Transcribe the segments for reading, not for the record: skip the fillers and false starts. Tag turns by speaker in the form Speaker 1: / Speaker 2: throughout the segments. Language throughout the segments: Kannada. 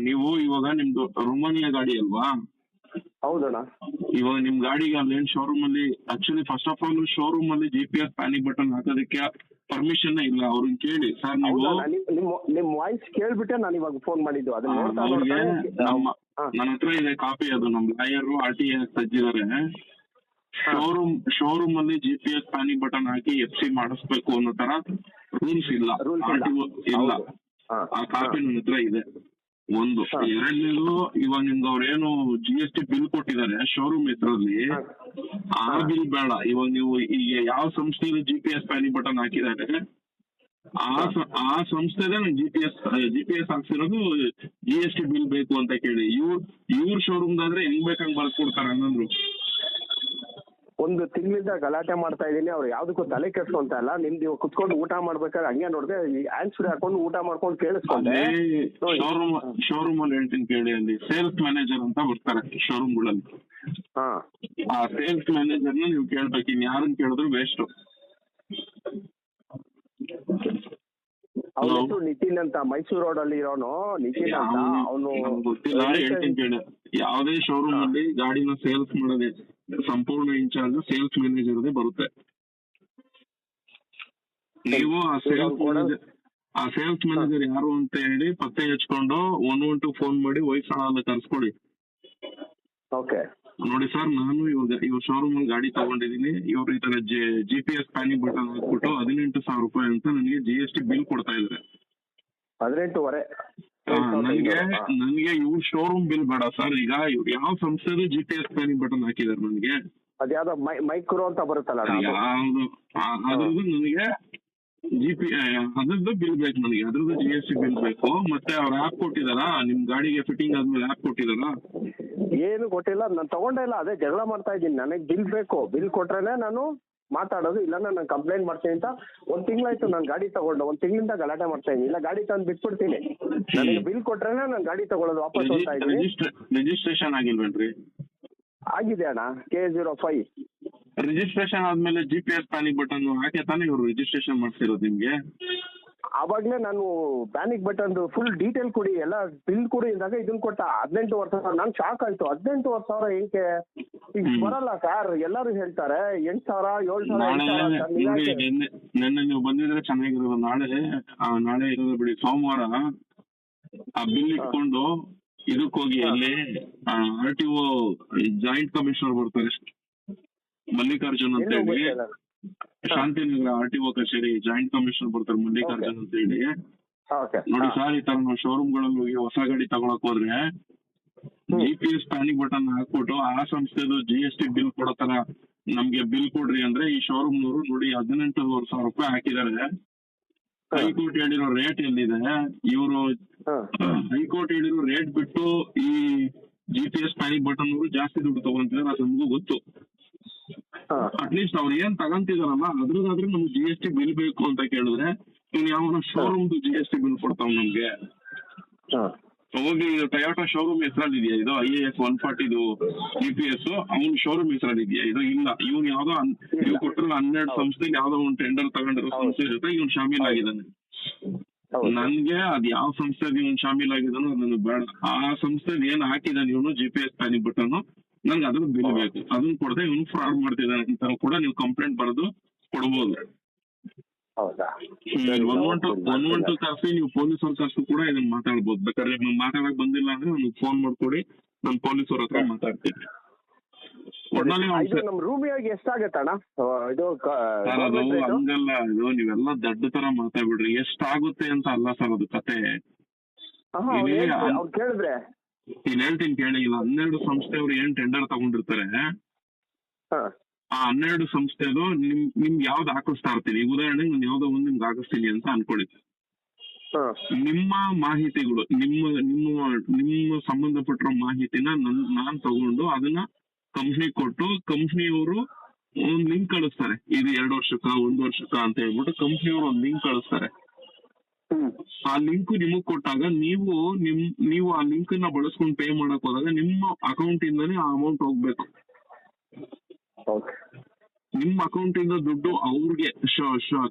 Speaker 1: ನೀವು ಇವಾಗ ನಿಮ್ದು ರೊಮಾನಿಯಾ ಗಾಡಿ ಅಲ್ವಾ?
Speaker 2: ಹೌದಣ್ಣ.
Speaker 1: ಇವಾಗ ನಿಮ್ ಗಾಡಿಗೆ ಅಲ್ಲೇನ್ ಶೋರೂಮ್ ಅಲ್ಲಿ actually first of all showroom ಅಲ್ಲಿ GPS ಪ್ಯಾನಿಕ್ ಬಟನ್ ಹಾಕೋದಕ್ಕೆ ಪರ್ಮಿಷನ್ ಇಲ್ಲ. ಅವ್ರನ್ನ ಕೇಳಿ ಸರ್ ನೀವು.
Speaker 2: ನಿಮ್ ವಾಯ್ಸ್ ಕೇಳ್ಬಿಟ್ಟೆ ನಾನು ಇವಾಗ ಫೋನ್ ಮಾಡಿದ್ದು.
Speaker 1: ಅವ್ರಿಗೆ ನನ್ನ ಹತ್ರ ಇದೆ ಕಾಪಿ, ಅದು ನಮ್ ಲಾಯರ್ RTA ತೆಗ್ದಿದ್ದಾರೆ. ಶೋರೂಮ್ ಅಲ್ಲಿ GPS ಪ್ಯಾನಿಕ್ ಬಟನ್ ಹಾಕಿ FC ಮಾಡಿಸ್ಬೇಕು ಅನ್ನೋ ತರ ರೂಲ್ಸ್ ಇಲ್ಲ, ಇಲ್ಲ. ಆ ಕಾಪಿ ನನ್ನ ಹತ್ರ ಇದೆ. ಒಂದು ಎರಡನೇದು, ಇವಾಗ ನಿಮ್ಗೆ ಅವ್ರೇನು GST ಬಿಲ್ ಕೊಟ್ಟಿದ್ದಾರೆ ಶೋರೂಮ್ ಹೆಸರಲ್ಲಿ, ಆ ಬಿಲ್ ಬೇಡ. ಇವಾಗ ನೀವು ಈಗ ಯಾವ ಸಂಸ್ಥೆಯಲ್ಲಿ GPS ಪ್ಯಾನಿಕ್ ಬಟನ್ ಹಾಕಿದ್ದಾರೆ ಆ ಸಂಸ್ಥೆದೇ GPS ಹಾಕ್ಸಿರೋದು GST ಬಿಲ್ ಬೇಕು ಅಂತ ಕೇಳಿ. ಇವ್ರ ಶೋರೂಮ್ದಾದ್ರೆ ಹೆಂಗ್ ಬೇಕಂಗ್ ಬರ್ಕೊಡ್ತಾರೆ ಅನ್ನಂದ್ರು.
Speaker 2: ಒಂದು ತಿಂಗಳಿಂದ ಗಲಾಟೆ ಮಾಡ್ತಾ ಇದೀನಿ, ಅವ್ರು ಯಾವ್ದಕ್ಕೂ ತಲೆ ಕೆಡ್ಸ್ಕೊಂತ ಇಲ್ಲ. ನಿಮ್ದು ಕುತ್ಕೊಂಡು ಊಟ ಮಾಡ್ಬೇಕಾದ್ರೆ ಹಂಗೆ ನೋಡಿದೆ, ಹ್ಯಾಂಡ್ಸ್ ಫ್ರೀ ಹಾಕೊಂಡು ಊಟ ಮಾಡ್ಕೊಂಡು ಕೇಳಿಸ್ಕೊಂಡೆ.
Speaker 1: ಶೋರೂಮ್ ಅಲ್ಲಿ ಹೇಳ್ತೀನಿ ಕೇಳಿ, ಅಲ್ಲಿ ಸೇಲ್ಸ್ ಮ್ಯಾನೇಜರ್ ಅಂತ ಬರ್ತಾರೆ ಶೋರೂಮ್ಗಳಲ್ಲಿ. ಆ ಸೇಲ್ಸ್ ಮ್ಯಾನೇಜರ್ನ ನೀವು ಕೇಳ್ಬೇಕು, ಇನ್ ಯಾರನ್ನ ಕೇಳಿದ್ರು ವೇಸ್ಟ್.
Speaker 2: ಅವ್ರು ನಿತಿನ್ ಅಂತ ಮೈಸೂರು ರೋಡ್ ಅಲ್ಲಿ ಇರೋನು ನಿತಿನ್ ಅಂತ. ಅವನು
Speaker 1: ಗೊತ್ತಿಲ್ಲ, ಹೇಳ್ತೀನಿ ಕೇಳಿ. ಯಾವ್ದೇ ಶೋರೂಮ್ ಅಲ್ಲಿ ಗಾಡಿನ ಸೇಲ್ಸ್ ಮಾಡೋದೇ ಸಂಪೂರ್ಣ ಇನ್ಚಾರ್ಜ್ ಸೇಲ್ಸ್ ಮ್ಯಾನೇಜರ್ದೇ ಬರುತ್ತೆ. ನೀವು ಆ ಸೇಲ್ಸ್ ಮ್ಯಾನೇಜರ್ ಯಾರು ಅಂತ ಹೇಳಿ ಪತ್ತೆ ಹಚ್ಕೊಂಡು 112 ಫೋನ್ ಮಾಡಿ ವಯಸ್ಸಾದ ಕರ್ಸ್ಕೊಡಿ.
Speaker 2: ಓಕೆ,
Speaker 1: ನೋಡಿ ಸರ್, ನಾನು ಇವಾಗ ಶೋರೂಮ್ ಅಲ್ಲಿ ಗಾಡಿ ತಗೊಂಡಿದೀನಿ, ಇವ್ರು ಈ ತರ GPS ಪ್ಯಾನಿಕ್ ಬಟನ್ ಹಾಕ್ಬಿಟ್ಟು 18,000 ರೂಪಾಯಿ ಅಂತ ನನಗೆ GST ಬಿಲ್ ಕೊಡ್ತಾ ಇದ್ದಾರೆ.
Speaker 2: 18,500.
Speaker 1: ನನಗೆ ಇವ್ರ ಶೋರೂಮ್ ಬಿಲ್ ಬೇಡ ಸರ್. ಈಗ ಇವ್ರು ಯಾವ ಸಂಸ್ಥೆದು GPS ಪ್ಯಾನಿಕ್ ಬಟನ್ ಹಾಕಿದಾರೆ ನನಗೆ,
Speaker 2: ಅದ್ಯಾವ್ದೋ ಮೈಕ್ರೋ ಅಂತ ಬರುತ್ತಲ್ಲ,
Speaker 1: ಯಾವ್ದು ಅದ್ರದ್ದು ನನಗೆ ಅದ್ರದ್ದು ಬಿಲ್ ಬೇಕು. ನನಗೆ ಅದ್ರದ್ದು GST ಬಿಲ್ ಬೇಕು. ಮತ್ತೆ ಅವ್ರ ಆಪ್ ಕೊಟ್ಟಿದಾರ, ನಿಮ್ ಗಾಡಿಗೆ ಫಿಟ್ಟಿಂಗ್ ಆದ್ಮೇಲೆ ಆಪ್ ಕೊಟ್ಟಿದಾರ?
Speaker 2: ಏನು ಕೊಟ್ಟಿಲ್ಲ, ನಾನು ತಗೊಂಡೇ ಇಲ್ಲ. ಅದೇ ಜಗಳ ಮಾಡ್ತಾ ಇದ್ದೀನಿ, ನನಗೆ ಬಿಲ್ ಬೇಕು. ಬಿಲ್ ಕೊಟ್ರೇನೆ ನಾನು ಮಾತಾಡೋದು, ಇಲ್ಲ ನಾನು ಕಂಪ್ಲೇಂಟ್ ಮಾಡ್ತೀನಿ ಅಂತ. 1 ತಿಂಗಳಾಯ್ತು ನಾನು ಗಾಡಿ ತಗೊಂಡು, 1 ತಿಂಗಳಿಂದ ಗಲಾಟೆ ಮಾಡ್ತಾ ಇದ್ದೀನಿ. ಇಲ್ಲ ಗಾಡಿ ತಂದು ಬಿಟ್ಬಿಡ್ತೀನಿ, ನನಗೆ ಬಿಲ್ ಕೊಟ್ರೇನೆ ನಾನು ಗಾಡಿ ತಗೊಳ್ಳೋದು. ವಾಪಸ್ ಹೋಗ್ತಾ ಇದ್ದೀನಿ.
Speaker 1: ರಿಜಿಸ್ಟ್ರೇಷನ್ ಆಗಿಲ್ವೇನ್ರಿ?
Speaker 2: ಆಗಿದೆ ಅಣ್ಣ, K05.
Speaker 1: ರಿಜಿಸ್ಟ್ರೇಷನ್ ಆದ್ಮೇಲೆ GPS ಪ್ಯಾನಿಕ್ ಬಟನ್ ಹಾಕಿ ತಾನೇ ಇವ್ರು ರಿಜಿಸ್ಟ್ರೇಷನ್ ಮಾಡ್ಸಿರೋದು ನಿಮ್ಗೆ.
Speaker 2: ಅವಾಗ್ಲೇ ನಾನು ಪ್ಯಾನಿಕ್ ಬಟನ್ ಫುಲ್ ಡೀಟೇಲ್ ಕೊಡಿ, ಎಲ್ಲ ಬಿಲ್ ಕೊಡಿ ಇದ್ದಾಗ ಇದನ್ನ ಕೊಟ್ಟ 18,000. ನಾನು ಶಾಕ್ ಆಯ್ತು. 18,000 ಏಕೆ ಈಗ ಬರಲ್ಲ ಸರ್? ಎಲ್ಲರೂ ಹೇಳ್ತಾರೆ 8,000 7,000.
Speaker 1: ನೆನ್ನೆ ನೀವು ಬಂದಿದ್ರೆ ಚೆನ್ನಾಗಿರೋದು. ನಾಳೆ ಇರೋದು ಬಿಡಿ, ಸೋಮವಾರ ಆ ಬಿಲ್ ಇಟ್ಕೊಂಡು ಇದಕ್ಕೋಗಿ ಅಲ್ಲಿ RTO ಜಾಯಿಂಟ್ ಕಮಿಷನರ್ ಬರ್ತಾರೆ, ಮಲ್ಲಿಕಾರ್ಜುನ್ ಅಂತ ಹೇಳಿ. ಶಾಂತಿನಗರ RTO ಕಚೇರಿ ಜಾಯಿಂಟ್ ಕಮಿಷನರ್ ಬರ್ತಾರೆ, ಮಲ್ಲಿಕಾರ್ಜುನ್ ಅಂತ ಹೇಳಿ. ನೋಡಿ ಸರ್, ಈ ತರ ನಾವು ಶೋರೂಮ್ ಗಳಲ್ಲಿ ಹೋಗಿ ಹೊಸ ಗಾಡಿ ತಗೊಳಕ್ ಹೋದ್ರೆ GPS ಪ್ಯಾನಿಕ್ ಬಟನ್ ಹಾಕ್ಬಿಟ್ಟು ಆ ಸಂಸ್ಥೆದು GST ಬಿಲ್ ಕೊಡೋ ತರ ನಮ್ಗೆ ಬಿಲ್ ಕೊಡ್ರಿ ಅಂದ್ರೆ, ಈ ಶೋರೂಮ್ ನವರು ನೋಡಿ 18,500 ರೂಪಾಯಿ ಹಾಕಿದ್ದಾರೆ. ಹೈಕೋರ್ಟ್ ಹೇಳಿರೋ ರೇಟ್ ಎಲ್ಲಿದೆ? ಇವರು ಹೈಕೋರ್ಟ್ ಹೇಳಿರೋ ರೇಟ್ ಬಿಟ್ಟು ಈ GPS ಪ್ಯಾನಿಕ್ ಬಟನ್ ಅವರು ಜಾಸ್ತಿ ದುಡ್ಡು ತಗೊಂತಿದ್ದಾರೆ, ಅದು ನಮಗೂ ಗೊತ್ತು. ಅಟ್ಲೀಸ್ಟ್ ಅವ್ರು ಏನ್ ತಗೊಂತಿದಾರಲ್ಲ ಅದ್ರದಾದ್ರೆ ನಮ್ಗೆ GST ಬಿಲ್ ಬೇಕು ಅಂತ ಕೇಳಿದ್ರೆ, ಇವ್ನು ಯಾವ ಶೋರೂಮ್ದು GST ಬಿಲ್ ಕೊಡ್ತಾವ್ ನಮ್ಗೆ? ಹೋಗಿ ಟೊಯೋಟಾ ಶೋರೂಮ್ ಹೆಸರಲ್ಲಿ ಇದೆಯಾ ಇದು? IAS 140 GPS ಅವ್ನ ಶೋರೂಮ್ ಹೆಸರಲ್ಲಿ ಇದೆಯಾ ಇದು? ಇಲ್ಲ. ಇವ್ನು ಯಾವ್ದೋ ಇವ್ ಕೊಟ್ಟಿರೋ 12 ಸಂಸ್ಥೆಲಿ ಯಾವ್ದೋ ಒಂದು ಟೆಂಡರ್ ತಗೊಂಡಿರೋ ಸಂಸ್ಥೆ ಜೊತೆ ಇವ್ನು ಶಾಮೀಲ್ ಆಗಿದ್ದಾನೆ. ನನ್ಗೆ ಅದ್ ಯಾವ ಸಂಸ್ಥೆಗೆ ಇವ್ನು ಶಾಮೀಲ್ ಆಗಿದಾನೋ ಅದು ನನಗೆ ಬೇಡ. ಆ ಸಂಸ್ಥೆಗೆ ಏನ್ ಹಾಕಿದಾನೆ ಇವನು GPS ಪ್ಯಾನಿಕ್ ಬಟನ್, ನನ್ಗೆ ಅದ್ರ ಬಿಲ್ ಬೇಕು. ಅದನ್ನ ಕೊಡದೆ ಇವನು ಫ್ರಾಡ್ ಮಾಡ್ತಿದ್ದಾನೆ ಅಂತ ಕೂಡ ನೀವು ಕಂಪ್ಲೇಂಟ್ ಬರೆದು ಕೊಡ್ಬೋದು. 112 ಕರ್ಸಿ ನೀವು ಪೊಲೀಸವ್ರ ಕರ್ಸು ಕೂಡ ಇದನ್ನ ಮಾತಾಡ್ಬೋದು. ಬೇಕಾದ್ರೆ ನೀವು ಮಾತಾಡಕ್ ಬಂದಿಲ್ಲ ಅಂದ್ರೆ ನನಗೆ ಫೋನ್ ಮಾಡ್ಕೊಡಿ, ನಾನು ಪೊಲೀಸವ್ರ ಹತ್ರ ಮಾತಾಡ್ತೀನಿ.
Speaker 2: ನಮ್ ರೂಮಿಯಾಗಿ ಎಷ್ಟಾಗತ್ತಣ್ಣ ಇದು?
Speaker 1: ಹಂಗಲ್ಲ, ಇದು ನೀವೆಲ್ಲ ದೊಡ್ಡ ತರ ಮಾತಾಡ್ಬಿಡ್ರಿ. ಎಷ್ಟಾಗುತ್ತೆ ಅಂತ ಅಲ್ಲ ಸರ್ ಅದು ಕತೆ.
Speaker 2: ಕೇಳಿದ್ರೆ
Speaker 1: ಇಲ್ಲಿ ಹೇಳ್ತೀನಿ ಕೇಳಿ. ಇಲ್ಲ 12 ಸಂಸ್ಥೆಯವ್ರು ಏನ್ ಟೆಂಡರ್ ತಗೊಂಡಿರ್ತಾರೆ, ಆ 12 ಸಂಸ್ಥೆದು ನಿಮ್ಗೆ ಯಾವ್ದು ಹಾಕಿಸ್ತಾ ಇರ್ತೀನಿ. ಈಗ ಉದಾಹರಣೆಗೆ ನಾನು ಯಾವ್ದೋ ಒಂದು ನಿಮ್ಗೆ ಹಾಕಿಸ್ತೀನಿ ಅಂತ ಅನ್ಕೊಳ್ಳಿ. ನಿಮ್ಮ ಮಾಹಿತಿಗಳು, ನಿಮ್ಮ ಸಂಬಂಧಪಟ್ಟಿರೋ ಮಾಹಿತಿನ ನಾನ್ ತಗೊಂಡು ಅದನ್ನ ಕಂಪ್ನಿ ಕೊಟ್ಟು, ಕಂಪ್ನಿಯವರು ಒಂದ್ ಲಿಂಕ್ ಕಳಿಸ್ತಾರೆ. ಇದು 2 ವರ್ಷಕ್ಕ 1 ವರ್ಷಕ್ಕ ಅಂತ ಹೇಳ್ಬಿಟ್ಟು ಕಂಪ್ನಿಯವರು ಒಂದ್ ಲಿಂಕ್ ಕಳಿಸ್ತಾರೆ. ಆ ಲಿಂಕ್ ನಿಮಗ್ ಕೊಟ್ಟಾಗ ನೀವು ಆ ಲಿಂಕ್ ನ ಬಳಸ್ಕೊಂಡು ಪೇ ಮಾಡಕ್ ಹೋದಾಗ ನಿಮ್ಮ ಅಕೌಂಟ್ ಇಂದಾನೆ ಆ ಅಮೌಂಟ್ ಹೋಗ್ಬೇಕು. ನಿಮ್ಮ ಅಕೌಂಟ್ ಇಂದ ದುಡ್ಡು ಅವ್ರಿಗೆ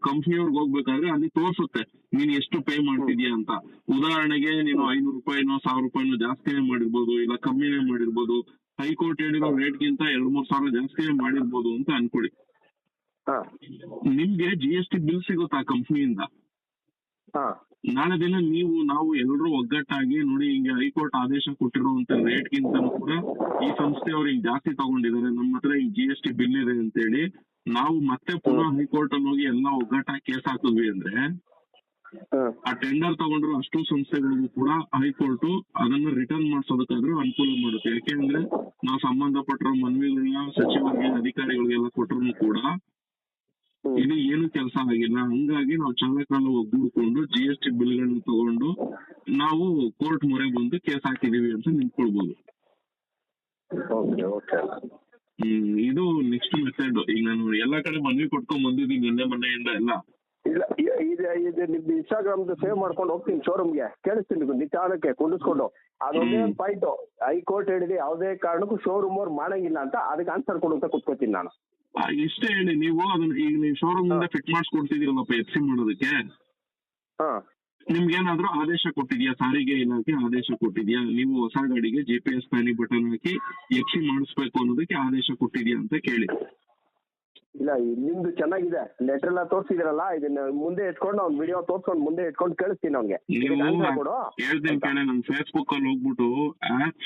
Speaker 1: ಕಂಪ್ನಿಯವ್ರಿಗೆ ಹೋಗ್ಬೇಕಾದ್ರೆ ಅಲ್ಲಿ ತೋರ್ಸುತ್ತೆ ನೀನ್ ಎಷ್ಟು ಪೇ ಮಾಡ್ತಿದ್ಯಾ ಅಂತ. ಉದಾಹರಣೆಗೆ ನೀನು 500 ರೂಪಾಯಿನೋ 1000 ರೂಪಾಯಿನೋ ಜಾಸ್ತಿನೇ ಮಾಡಿರ್ಬೋದು, ಇಲ್ಲ ಕಮ್ಮಿನೇ ಮಾಡಿರ್ಬೋದು. ಹೈಕೋರ್ಟ್ ಹೇಳಿರೋ ರೇಟ್ಗಿಂತ 2-3 ಸಾವಿರ ಜಾಸ್ತಿನೇ ಮಾಡಿರ್ಬೋದು ಅಂತ ಅನ್ಕೊಳ್ಳಿ.
Speaker 2: ಹಾ
Speaker 1: ನಿಮ್ಗೆ GST ಬಿಲ್ ಸಿಗುತ್ತೆ ಆ ಕಂಪ್ನಿಯಿಂದ.
Speaker 2: ಹಾ
Speaker 1: ನಾಳೆ ದಿನ ನಾವು ಎಲ್ಲರೂ ಒಗ್ಗಟ್ಟಾಗಿ ನೋಡಿ ಹಿಂಗೆ ಹೈಕೋರ್ಟ್ ಆದೇಶ ಕೊಟ್ಟಿರುವಂತ ರೇಟ್ಗಿಂತ ಕೂಡ ಈ ಸಂಸ್ಥೆಯವ್ರು ಹಿಂಗ್ ಜಾಸ್ತಿ ತಗೊಂಡಿದ್ದಾರೆ, ನಮ್ಮ ಹತ್ರ ಹಿಂಗ್ GST ಬಿಲ್ ಇದೆ ಅಂತೇಳಿ ನಾವು ಮತ್ತೆ ಪುನಃ ಹೈಕೋರ್ಟ್ ಅಲ್ಲಿ ಹೋಗಿ ಎಲ್ಲ ಒಗ್ಗಟ್ಟಾಗಿ ಕೇಸ್ ಹಾಕಿದ್ವಿ ಅಂದ್ರೆ ಆ ಟೆಂಡರ್ ತಗೊಂಡ್ರು ಅಷ್ಟು ಸಂಸ್ಥೆಗಳಿಗೂ ಕೂಡ ಹೈಕೋರ್ಟ್ ಅದನ್ನ ರಿಟರ್ನ್ ಮಾಡ್ಸೋದಕ್ಕಾದ್ರೂ ಅನುಕೂಲ ಮಾಡುತ್ತೆ. ಯಾಕೆಂದ್ರೆ ನಾವು ಸಂಬಂಧಪಟ್ಟಿರೋ ಮನವಿಗಳನ್ನ ಸಚಿವರಿಗೆ ಅಧಿಕಾರಿಗಳಿಗೆಲ್ಲ ಕೊಟ್ಟರು ಕೂಡ ಇದು ಏನು ಕೆಲಸ ಆಗಿಲ್ಲ. ಹಂಗಾಗಿ ನಾವು ಚಾಲಕರೆಲ್ಲ ಒಗ್ಗೂಡ್ಕೊಂಡು GST ಬಿಲ್ಗಳನ್ನ ತಗೊಂಡು ನಾವು ಕೋರ್ಟ್ ಮೊರೆ ಬಂದು ಕೇಸ್ ಹಾಕಿದೀವಿ ಅಂತ ನಿಂತ್ಕೊಳ್ಬಹುದು. ಇದು ನೆಕ್ಸ್ಟ್ ಮೆಥಡ್. ಈಗ ನಾನು ಎಲ್ಲಾ ಕಡೆ ಮನವಿ ಕೊಟ್ಕೊಂಡ್ ಬಂದಿದ್ದೀನಿ ಮೊನ್ನೆಯಿಂದ ಎಲ್ಲ.
Speaker 2: ಇಲ್ಲ ಇದು ನಿಮ್ದು ಇನ್ಸ್ಟಾಗ್ರಾಮ್ ಸೇವ್ ಮಾಡ್ಕೊಂಡು ಹೋಗ್ತೀನಿ ಶೋರೂಮ್ಗೆ, ಕೇಳಿಸ್ತೀನಿ ನಿಧಾನಕ್ಕೆ ಕುಂಡಿಸ್ಕೊಂಡು. ಅದೊಂದೇ ಒಂದು ಪಾಯಿಂಟ್, ಹೈಕೋರ್ಟ್ ಹೇಳಿದೆ ಯಾವುದೇ ಕಾರಣಕ್ಕೂ ಶೋರೂಮ್ ಅವ್ರು ಮಾಡಂಗಿಲ್ಲ ಅಂತ, ಅದಕ್ಕೆ ಆನ್ಸರ್ ಕೊಡುತ್ತಾ ಕುತ್ಕೋತೀನಿ ನಾನು.
Speaker 1: ಇಷ್ಟೇ ಹೇಳಿ ನೀವು ಅದನ್ನ ಈಗ ನೀವು ಶೋರೂಮ್ ಇಂದ ಫಿಟ್ ಮಾಡಿಸ್ಕೊಡ್ತಿದ್ದೀರಲ್ಲಪ್ಪ FC ಮಾಡೋದಕ್ಕೆ, ನಿಮ್ಗೇನಾದ್ರೂ ಆದೇಶ ಕೊಟ್ಟಿದ್ಯಾ? ಸಾರಿಗೆ ಇಲಾಖೆ ಆದೇಶ ಕೊಟ್ಟಿದ್ಯಾ ನೀವು ಹೊಸ ಗಾಡಿಗೆ GPS ಪ್ಯಾನಿಕ್ ಬಟನ್ ಹಾಕಿ FC ಮಾಡಿಸ್ಬೇಕು ಅನ್ನೋದಕ್ಕೆ ಆದೇಶ ಕೊಟ್ಟಿದ್ಯಾ ಅಂತ ಕೇಳಿ.
Speaker 2: ಇಲ್ಲ ನಿಮ್ದು ಚೆನ್ನಾಗಿದೆ, ಲೆಟರ್ ಎಲ್ಲ ತೋರಿಸಿದಿರಲ್ಲ, ಇದನ್ನ ಮುಂದೆ ಇಟ್ಕೊಂಡು ಅವ್ನ ವಿಡಿಯೋ ತೋರ್ಸ್ಕೊಂಡು ಮುಂದೆ ಇಟ್ಕೊಂಡು ಕೇಳಿಸ್ತೀನಿ ಅವ್ನಿಗೆ.
Speaker 1: ಹೇಳ್ತೀನಿ ಕೇಳಿ, ನಮ್ Facebook ಅಲ್ಲಿ ಹೋಗ್ಬಿಟ್ಟು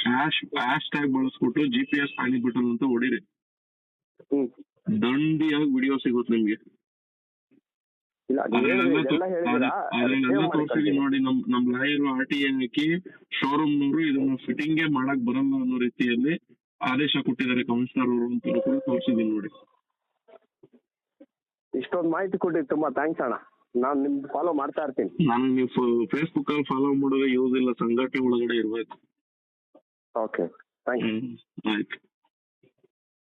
Speaker 1: ಹ್ಯಾಶ್ ಟ್ಯಾಗ್ ಬಳಸ್ಬಿಟ್ಟು GPS ಪ್ಯಾನಿಕ್ ಬಟನ್ ಅಂತ ಹೊಡಿರಿ, ದಂಡಿಯಾಗಿ ವಿಡಿಯೋ ಸಿಗುತ್ತೆ ನಿಮ್ಗೆ. ಅದನ್ನೆಲ್ಲ ತೋರಿಸಿದೀವಿ ನೋಡಿ. ನಮ್ ಲಾಯರ್ RTA ಹಾಕಿ ಶೋರೂಮ್ನವರು ಇದನ್ನ ಫಿಟ್ಟಿಂಗ್ ಮಾಡಕ್ ಬರಲ್ಲ ಅನ್ನೋ ರೀತಿಯಲ್ಲಿ ಆದೇಶ ಕೊಟ್ಟಿದ್ದಾರೆ ಕಮಿಷನರ್ ಅವರು ಅಂತ ಕೂಡ ತೋರಿಸಿದೀನಿ ನೋಡಿ.
Speaker 2: ಇಷ್ಟೊಂದು ಮಾಹಿತಿ ಕೊಟ್ಟಿದ್ದು ತುಂಬಾ ಥ್ಯಾಂಕ್ಸ್ ಅಣ್ಣ. ನಾನು ನಿಮ್ದು ಫಾಲೋ ಮಾಡ್ತಾ ಇರ್ತೀನಿ.
Speaker 1: ನಾನು ನೀವು Facebook ಅಲ್ಲಿ ಫಾಲೋ ಮಾಡೋದು ಯೂಸ್ ಇಲ್ಲ, ಸಂಘಟನೆ ಒಳಗಡೆ ಇರ್ಬೇಕು.
Speaker 2: Okay thank you.
Speaker 1: ಆಯ್ತು.